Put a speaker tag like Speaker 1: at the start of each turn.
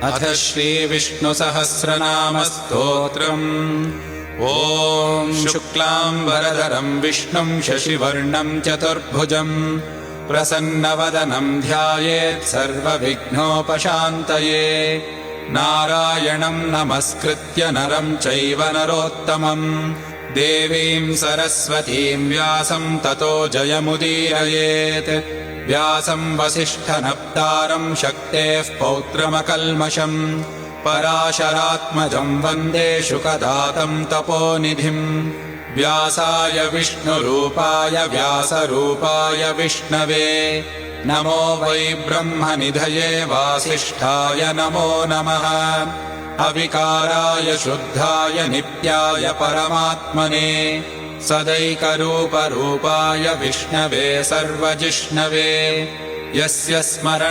Speaker 1: अथ श्रीविष्णुसहस्रनामस्तोत्रम्। ॐ शुक्लाम्बरधरम् विष्णुम् शशिवर्णम् चतुर्भुजम् प्रसन्नवदनम् ध्यायेत् सर्वविघ्नोपशान्तये। नारायणम् नमस्कृत्य नरम् चैव नरोत्तमम् देवीम् सरस्वतीम् व्यासम् ततो जयमुदीरयेत्। व्यासम् वसिष्ठनप्तारम् शक्तेः पौत्रमकल्मषम् पराशरात्मजम् वन्दे शुकदातम् तपोनिधिम्। व्यासाय विष्णुरूपाय व्यासरूपाय विष्णवे नमो वै ब्रह्मनिधये वासिष्ठाय नमो नमः। अविकाराय शुद्धाय नित्याय परमात्मने सदैकरूपरूपाय विष्णवे सर्वजिष्णवे। यस्य स्मरण